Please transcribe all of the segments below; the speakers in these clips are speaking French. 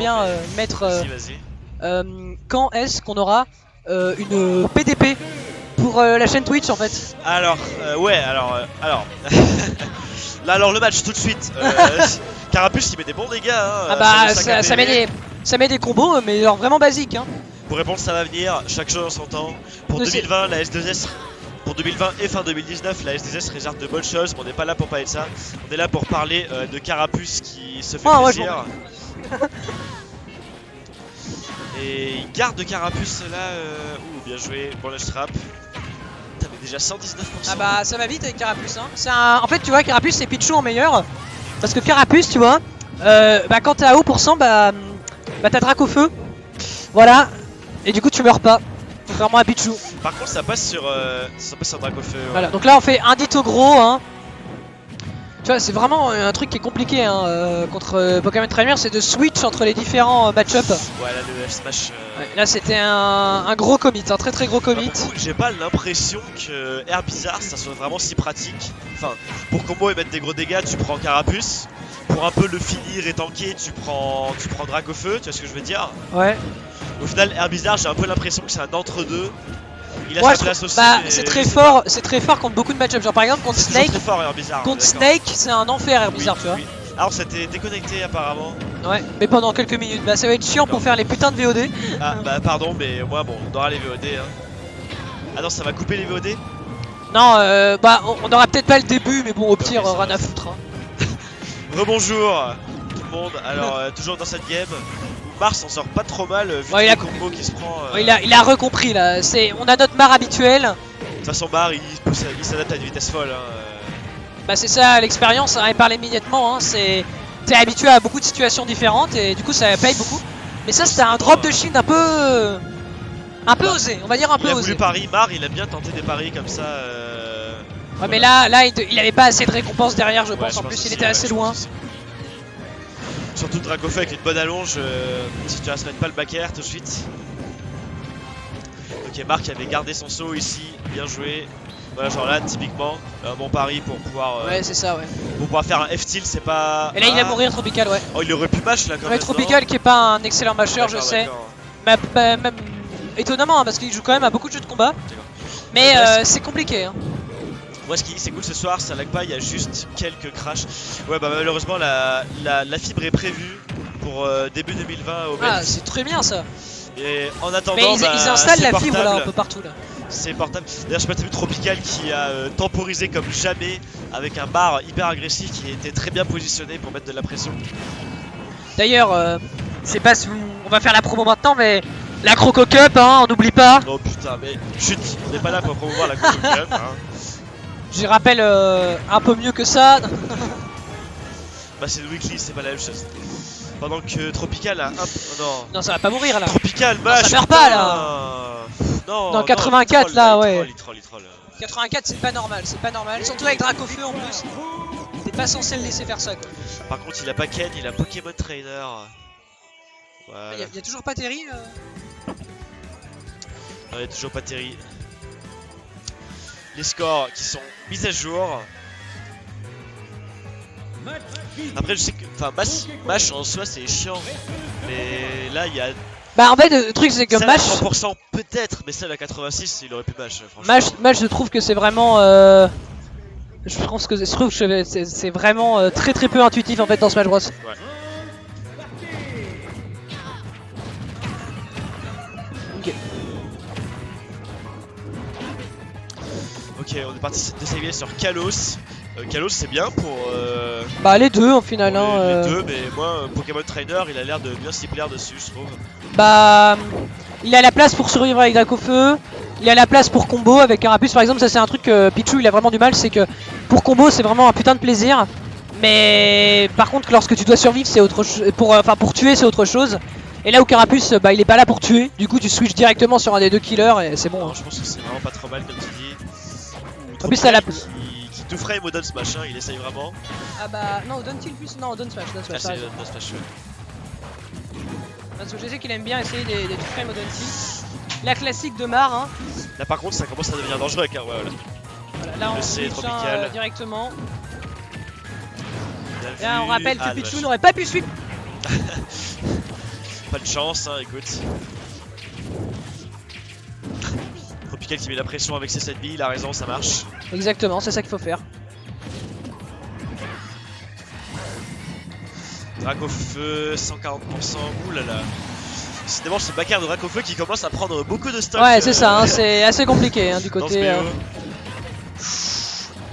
bien mettre Vas-y. quand est-ce qu'on aura une PDP pour la chaîne Twitch en fait. Alors, là, alors le match tout de suite. Carapuce il met des bons dégâts. Hein, Ah bah sur le sac ça met des combos mais genre vraiment basiques hein. Pour répondre, ça va venir, chaque chose en son temps. Pour 2020, la S2S, pour 2020 et fin 2019, la S2S réserve de bonnes choses, mais on n'est pas là pour parler de ça. On est là pour parler de Carapuce qui se fait plaisir. Et il garde Carapuce là. Ouh, bien joué, bon le strap. T'avais déjà 119%. Ah bah ça va vite avec Carapuce hein. En fait tu vois Carapuce c'est Pichou en meilleur. Parce que Carapuce tu vois, bah quand t'es à haut pourcent bah t'as Drac au feu. Voilà. Et du coup tu meurs pas. Contrairement à Pichou. Par contre ça passe sur Drac au feu. Ouais. Voilà, donc là on fait un ditto gros hein. Tu vois c'est vraiment un truc qui est compliqué hein, contre Pokémon Trainer, c'est de switch entre les différents match-up. Ouais là le F-Smash. Ouais, là c'était un gros commit, un très gros commit. J'ai pas l'impression que Air Bizarre ça soit vraiment si pratique. Enfin, pour combo et mettre des gros dégâts, tu prends Carapuce. Pour un peu le finir et tanker, tu prends Drac au feu, tu vois ce que je veux dire? Ouais. Au final, Air Bizarre, j'ai un peu l'impression que c'est un entre-deux. Il a sa place aussi. Bah, c'est très fort contre beaucoup de match-up. Genre par exemple contre Snake. Très fort, Air Bizarre, contre Snake, c'est un enfer Air Bizarre, tu vois. Oui. Alors, c'était déconnecté apparemment. Ouais, mais pendant quelques minutes. Bah, ça va être chiant pour faire les putains de VOD. Ah, bah, pardon, mais moi, bon, on aura les VOD. Hein. Ah non, ça va couper les VOD? Non, bah, on aura peut-être pas le début, mais bon, au pire, rien à foutre. Hein. Rebonjour tout le monde. Alors, toujours dans cette game. Mars s'en sort pas trop mal vu ouais, les combos qui se prend. Ouais, il a recompris là. On a notre Mar habituel. De toute façon, Mar il s'adapte à une vitesse folle. Hein. Bah, c'est ça l'expérience, hein, et parle immédiatement. Hein, t'es habitué à beaucoup de situations différentes et du coup ça paye beaucoup. Mais ça, c'était un drop de shield un peu osé, on va dire un peu osé. Il a voulu pari, Mar il a bien tenté des paris comme ça. Ouais, mais là il avait pas assez de récompenses derrière, je pense. En plus, il était assez loin. Surtout Drac au feu avec une bonne allonge, si tu vas se mettre pas le back air tout de suite. Ok, Marc avait gardé son saut ici, bien joué. Voilà, genre là, typiquement, un bon pari pour pouvoir. Ouais, c'est ça, ouais. Pour pouvoir faire un F-tilt, c'est pas. Et là, il va mourir, Tropical, ouais. Oh, il aurait pu mash là quand même. Tropical qui est pas un excellent masher, je sais. Mais même étonnamment, hein, parce qu'il joue quand même à beaucoup de jeux de combat. Mais c'est compliqué. Hein. Moi, ce qui c'est cool ce soir, ça lag pas, il y a juste quelques crashs. Ouais, bah malheureusement, la fibre est prévue pour début 2020 au Ah, c'est très bien ça. Et en attendant, mais ils installent la fibre là un peu partout là. C'est portable. D'ailleurs, je sais pas, t'as vu Tropical qui a temporisé comme jamais avec un bar hyper agressif qui était très bien positionné pour mettre de la pression. D'ailleurs, c'est pas si on va faire la promo maintenant, mais la Croco Cup, hein, on n'oublie pas. Oh putain, mais chut, on n'est pas là pour promouvoir la Croco Cup. Hein. Je rappelle un peu mieux que ça. Bah c'est le weekly, c'est pas la même chose. Pendant que Tropical a un... non. Non, ça va pas mourir là. Tropical, bah ça meurt pas là. Non, 84 là, ouais. Il troll. 84 c'est pas normal, surtout avec Drac au feu en plus. T'es pas censé le laisser faire ça quoi. Par contre il a pas Ken, il a Pokémon Trainer. Voilà. Y a toujours pas Terry Non, y a toujours pas Terry. Les scores qui sont mis à jour. Après je sais que, enfin Mash en soi c'est chiant. Mais là il y a... Bah en fait le truc c'est que Mash... 100% peut-être, mais celle à 86 il aurait pu Mash franchement. Mash je trouve que c'est vraiment... Je trouve que c'est vraiment très peu intuitif en fait dans Smash Bros. Ouais. Ok, on est parti d'essayer sur Kalos. Kalos c'est bien pour... Bah les deux en final. Les deux, mais moi Pokémon Trainer il a l'air de bien s'y plaire dessus je trouve. Bah il a la place pour survivre avec Drac au feu. Il a la place pour combo avec Carapuce par exemple. Ça c'est un truc que Pichu il a vraiment du mal. C'est que pour combo c'est vraiment un putain de plaisir. Mais par contre lorsque tu dois survivre c'est autre chose. Pour tuer c'est autre chose. Et là où Carapuce bah il est pas là pour tuer. Du coup tu switches directement sur un des deux killers et c'est bon. Non, je pense que c'est vraiment pas trop mal comme tu dis. En plus ça la... Qui tout frame au down smash, hein, il essaye vraiment. Ah bah non, down tilt plus, non, down smash. Ah c'est down smash, ouais. Parce que je sais qu'il aime bien essayer des tout frames au down tilt. La classique de Mar, hein. Là par contre ça commence à devenir dangereux avec un... Ouais, voilà, là on switch directement. Là on rappelle que Pichu n'aurait pas pu suivre. pas de chance, hein, écoute. Tropical qui met la pression avec ses 7 billes, il a raison, ça marche. Exactement, c'est ça qu'il faut faire. Dracofeu, 140%, oulala. Décidément, ce backer de Dracofeu qui commence à prendre beaucoup de stock. Ouais, c'est ça, hein, c'est assez compliqué hein, du dans ce côté. BO.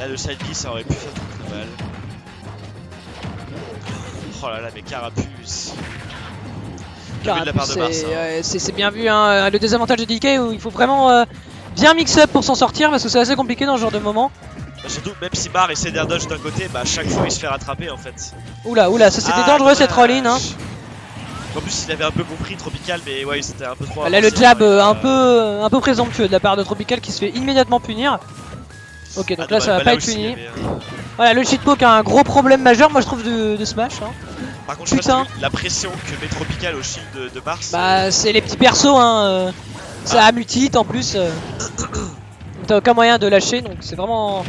Là, le side B, ça aurait pu faire très mal. Oh là là, mais Carapuce. Bien vu de la part de Mars. Hein. C'est bien vu, hein, le désavantage de DK où il faut vraiment bien mix-up pour s'en sortir parce que c'est assez compliqué dans ce genre de moment. Bah, surtout, même si Bar essaie d'air dodge d'un côté, bah à chaque fois il se fait rattraper en fait. Oula, oula, ça c'était dangereux cette roll-in. Hein. En plus, il avait un peu compris Tropical, mais ouais, c'était un peu trop. Là, le jab un peu présomptueux de la part de Tropical qui se fait immédiatement punir. Ok, donc là ça va pas être puni. Voilà, le shitpoke a un gros problème majeur, moi je trouve, de Smash. Hein. Par contre, je pense que la pression que met Tropical au shield de Mars. Bah, c'est les petits persos, hein. Ça a multi-hit en plus. T'as aucun moyen de lâcher, donc c'est vraiment.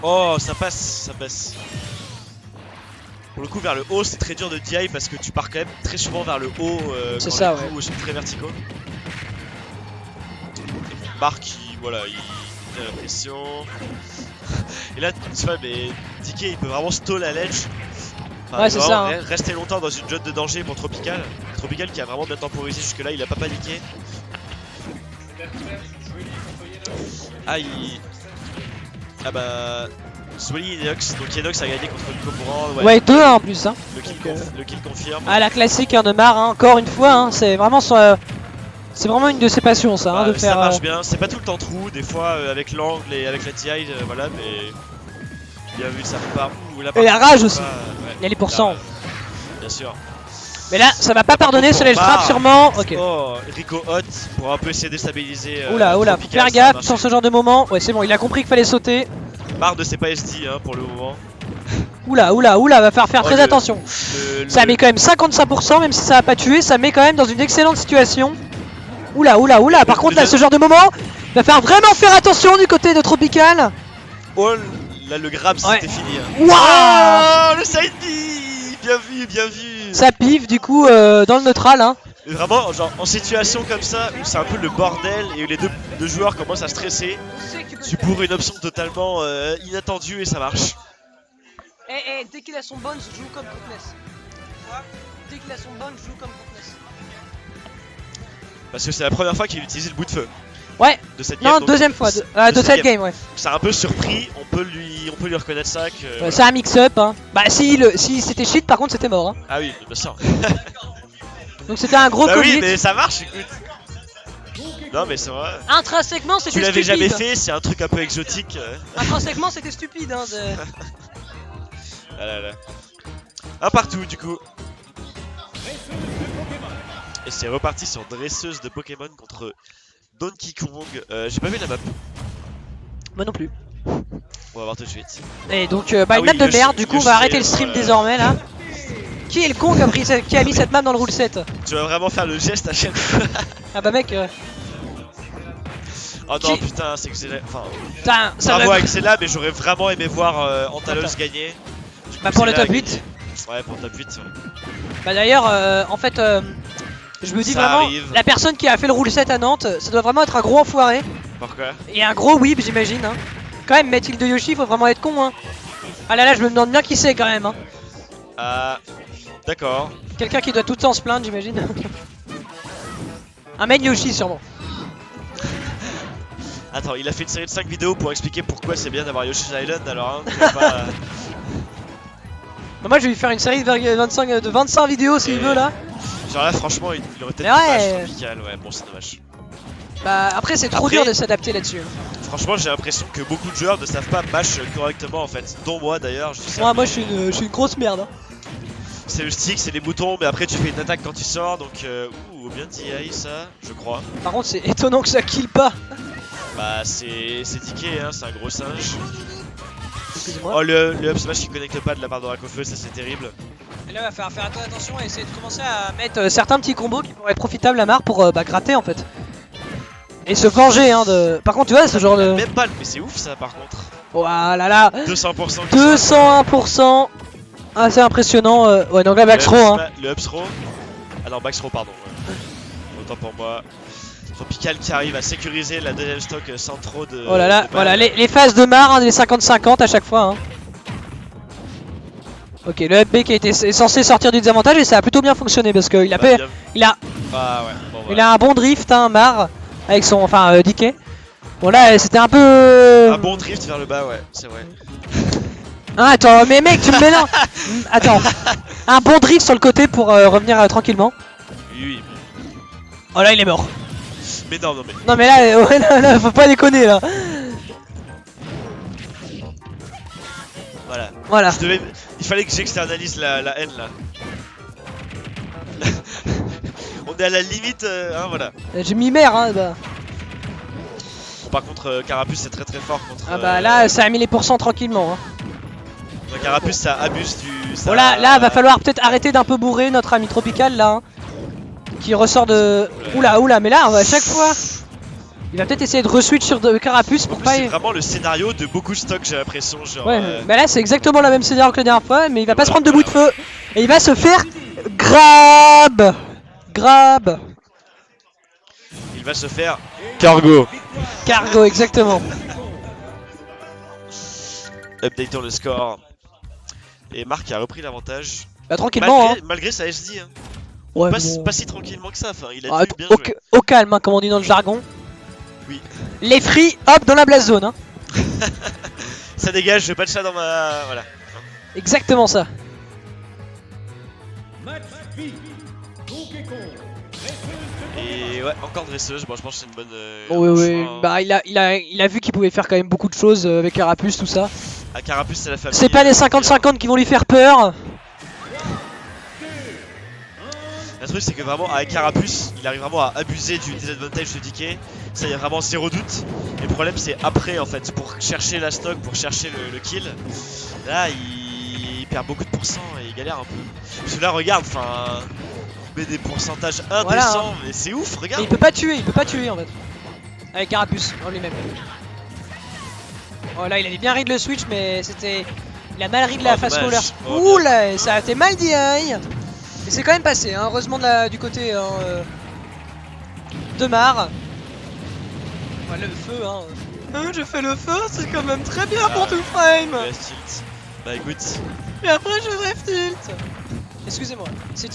Oh, ça passe, ça passe. Pour le coup, vers le haut, c'est très dur de DI parce que tu pars quand même très souvent vers le haut. C'est ça, ouais. Sont très verticaux. Bar qui, voilà, il a la pression. Et là, tu vois, mais DK il peut vraiment stall la ledge. Enfin, ouais, c'est ça. Hein. Rester longtemps dans une zone de danger pour Tropical. Tropical qui a vraiment bien temporisé jusque-là, il a pas paniqué. Ah, ah bah. Swally Inox, donc Inox a gagné contre le Comoran. Ouais, 2-1 en plus. Hein. Le kill confirme. Ah, la classique hein, de Mar, hein, encore une fois. Hein, c'est vraiment c'est vraiment une de ses passions, ça. Hein, de faire, ça marche bien, c'est pas tout le temps trou, des fois avec l'angle et avec la TI, voilà, mais. Bien vu de sa part. Et la rage aussi. Il y a les pourcents. Bien sûr. Mais là, ça va pas pardonner ce ledge trap sûrement. Ok. Oh, Rico Hot pour un peu essayer de déstabiliser. Oula, oula, faut faire gaffe sur ce genre de moment. Ouais, c'est bon, il a compris qu'il fallait sauter. Marre de c'est pas SD hein, pour le moment. Oula, oula, oula, va falloir faire très attention. Ça met quand même 55%, même si ça a pas tué, ça met quand même dans une excellente situation. Oula, oula, oula, par contre là, ce genre de moment, il va falloir vraiment faire attention du côté de Tropical. Oh, là le grab c'était fini. Waouh, oh, le side B. Bien vu, bien vu. Ça piffe du coup dans le neutral. Hein. Vraiment, genre en situation comme ça où c'est un peu le bordel et où les deux joueurs commencent à stresser, tu bourres une option totalement inattendue et ça marche. Dès qu'il a son bounce, joue comme Cookness. Dès qu'il a son bounce, joue comme Cookness. Parce que c'est la première fois qu'il utilise le bout de feu. Ouais. De cette game. Non, deuxième fois. De cette game, ouais. C'est un peu surpris, on peut lui reconnaître ça. Que, voilà. C'est un mix-up. Hein. Bah, si c'était shit, par contre, c'était mort. Hein. Ah oui, bien sûr. Donc c'était un gros bah commit. Oui, mais ça marche, écoute. Non, mais c'est vrai. Intrinsèquement, c'était stupide. Tu l'avais jamais fait, c'est un truc un peu exotique. Intrinsèquement, c'était stupide. Hein, Ah là là. Un partout, du coup. Et c'est reparti sur dresseuse de Pokémon contre Donkey Kong. J'ai pas vu la map. Moi non plus. On va voir tout de suite. Et donc, une map de merde. Du coup, on va arrêter le stream désormais là. Qui est le con qui a mis cette map dans le rule set? Tu vas vraiment faire le geste à chaque fois. Ah bah mec. Oh non, putain, c'est Xela. Enfin. Putain, ça bravo va. à Xela, mais j'aurais vraiment aimé voir Antalos gagner. Bah pour le top 8. Ouais, pour le top 8. Ouais. Bah d'ailleurs, en fait, je me dis ça vraiment, arrive. la personne qui a fait le rule set à Nantes, ça doit vraiment être un gros enfoiré. Pourquoi? Et un gros whip, j'imagine. Hein. Quand même, mettre il de Yoshi, faut vraiment être con. Hein. Ah là là, je me demande bien qui c'est quand même. Hein. D'accord. Quelqu'un qui doit tout le temps se plaindre, j'imagine. Un main Yoshi, sûrement. Attends, il a fait une série de 5 vidéos pour expliquer pourquoi c'est bien d'avoir Yoshi's Island alors. Hein, pas... Bah moi, je vais lui faire une série de 25 vidéos s'il veut là. Genre là, franchement, il aurait peut-être une page tropicale. Ouais, bon, c'est dommage. Bah après, c'est trop dur de s'adapter là-dessus. Franchement, j'ai l'impression que beaucoup de joueurs ne savent pas mash correctement en fait. Dont moi d'ailleurs. Moi, je suis une grosse merde. Hein. C'est le stick, c'est les boutons, mais après tu fais une attaque quand tu sors, donc bien TI ça, je crois. Par contre, c'est étonnant que ça kill pas. Bah c'est tiqué, hein, c'est un gros singe. Excusez-moi. Oh le up smash qui connecte pas de la part de Dracofeu, ça c'est terrible. Et là, il va falloir faire attention et essayer de commencer à mettre certains petits combos qui pourraient être profitables à Mar pour gratter en fait. Et se venger hein de... Par contre tu vois ce genre de... Même pas, mais c'est ouf ça par contre. Voilà là 200%. 201%. Assez impressionnant. Ouais donc là Max Row hein. Le up throw. Ah non, Max Rowe, pardon. Ouais. Autant pour moi. Tropical qui arrive à sécuriser la deuxième stock sans trop de. Oh là là, de voilà, balles. les phases de marre, hein, les 50-50 à chaque fois. Hein. Ok, le FB qui est censé sortir du désavantage et ça a plutôt bien fonctionné parce qu'il a, Bah, bien. Ah ouais, bon, il a un bon drift, hein, Mar, avec son, enfin, DK. Bon là, c'était un peu... Un bon drift vers le bas, ouais, c'est vrai. Hein, attends, mais mec, tu me mélanges. Attends, un bon drift sur le côté pour revenir tranquillement. Oui. Oh là, il est mort. Mais non, non, mais. Non mais là, ouais, là, faut pas déconner là. Voilà. Il fallait que j'externalise la haine là. On est à la limite, hein, voilà. J'ai mis mère, hein, bah. Par contre, Carapuce c'est très fort contre. Ah bah là, ça a mis les pourcents tranquillement. Hein. Carapuce ça abuse du. Ça... Bon là, va falloir peut-être arrêter d'un peu bourrer notre ami Tropical là. Hein, qui ressort de. Oula, mais là, à chaque fois. Il va peut-être essayer de reswitch sur de Carapuce pour pas. C'est vraiment le scénario de beaucoup de stocks, j'ai l'impression. Genre. Ouais, mais là c'est exactement la même scénario que la dernière fois, mais il va pas se prendre de bout de feu. Et il va se faire grab. Il va se faire cargo. Cargo, exactement. Updatons le score. Et Marc a repris l'avantage. Bah tranquillement. Malgré sa SD. Hein. Ouais, pas si tranquillement que ça. Enfin, il a bien joué. Au calme, hein, comme on dit dans le jargon. Oui. Les free, hop, dans la blast zone. Hein. Ça dégage, je veux pas de chat dans ma. Voilà. Exactement ça. Et ouais, encore dresseuse. Bon, je pense que c'est une bonne. Oui. Bah, il a vu qu'il pouvait faire quand même beaucoup de choses avec Carapuce, tout ça. Ah, Carapuce, c'est la famille. C'est pas les 50-50 qui vont lui faire peur. Le truc, c'est que vraiment, avec Carapuce, il arrive vraiment à abuser du disadvantage de DK. Ça, y a vraiment zéro doute. Et le problème, c'est après, en fait, pour chercher la stock, pour chercher le kill. Là, il perd beaucoup de pourcents et il galère un peu. Parce que là, regarde, enfin. Il met des pourcentages indécents, voilà, hein. Mais c'est ouf, regarde. Mais il peut pas tuer en fait. Avec Carapuce en lui-même. Oh là, il avait bien read le switch, mais c'était. Il a mal read la phase caller. Ouh là, ça a été mal dit, hein. Mais c'est quand même passé, hein, heureusement du côté de Mar. Ouais, le feu, hein. Je fais le feu, c'est quand même très bien pour tout frame. Bah écoute. Et après je drift tilt. Excusez-moi, c'est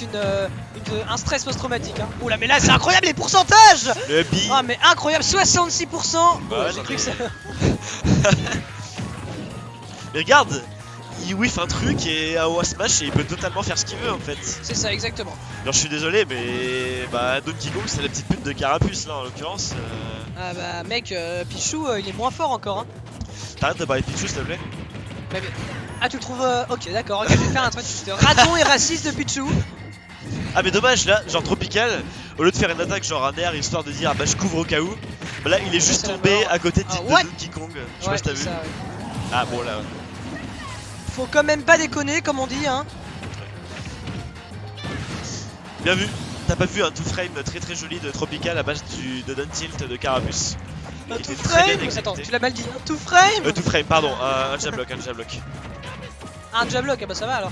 un stress post-traumatique. Hein. Oula, mais là c'est incroyable les pourcentages. Le B. Ah mais incroyable, 66%. Bah, j'ai cru que ça. Mais regarde. Il whiff un truc et à smash et il peut totalement faire ce qu'il veut en fait. C'est ça, exactement. Alors je suis désolé mais bah Donkey Kong c'est la petite pute de Carapuce là en l'occurrence. Ah bah mec, Pichou il est moins fort encore. Hein. T'arrêtes de parler Pichou s'il te plaît. Mais... Ah tu le trouves ok d'accord, je vais faire un truc de raton et raciste de Pichou. Ah mais dommage là, genre Tropical, au lieu de faire une attaque genre un air histoire de dire ah bah je couvre au cas où, bah là il est juste tombé à côté de Donkey Kong. Je sais pas si t'as vu. Ça, ouais. Ah bon là. Faut quand même pas déconner comme on dit hein. Bien vu. T'as pas vu un two frame très joli de Tropical à base de down tilt de Carapuce. Un two frame. Attends, tu l'as mal dit. Un two frame. Two frame, pardon, un jab block, un jab block. Un jab block, ah bah ça va alors.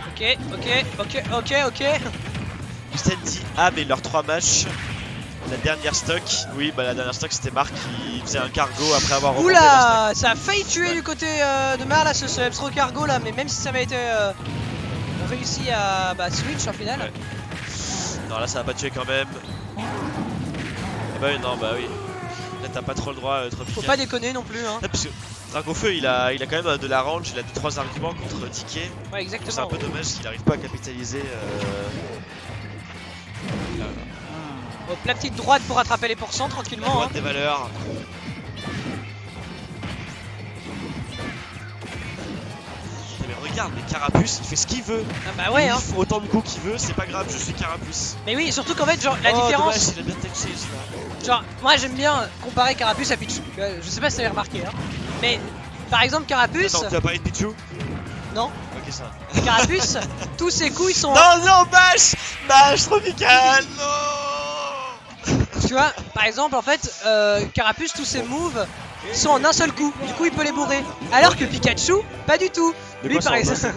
Ok. Hussein dit ah mais leurs 3 matchs. La dernière stock, oui bah la dernière stock c'était Marc qui faisait un cargo après avoir remonté. Oula, ça a failli tuer du côté de Mar là ce Epstro cargo là, mais même si ça avait été réussi à switch en final. Ouais. Non là ça va pas tuer quand même. Ah bah oui non bah oui. Là t'as pas trop le droit Tropical. Faut pas déconner non plus hein. Là, parce que Dragofeu il a quand même de la range, il a 2-3 arguments contre DK. Ouais exactement. C'est un peu dommage qu'il arrive pas à capitaliser. Hop, la petite droite pour rattraper les pourcents tranquillement. La droite des valeurs. Mais regarde, mais Carapuce il fait ce qu'il veut. Ah bah ouais il hein. fait autant de coups qu'il veut, c'est pas grave, je suis Carapuce. Mais oui, surtout qu'en fait genre la différence. Dommage, il a bien touché, là. Genre moi j'aime bien comparer Carapuce à Pichou. Je sais pas si t'avais remarqué hein. Mais par exemple Carapuce. Attends, tu vas parler de Pichou? Non. Ok ça. Carapuce, tous ses coups ils sont. Non, Bash Tropical, non. Tu vois, par exemple en fait, Carapuce, tous ses moves sont en un seul coup. Du coup il peut les bourrer. Alors que Pikachu, pas du tout. Lui par exemple.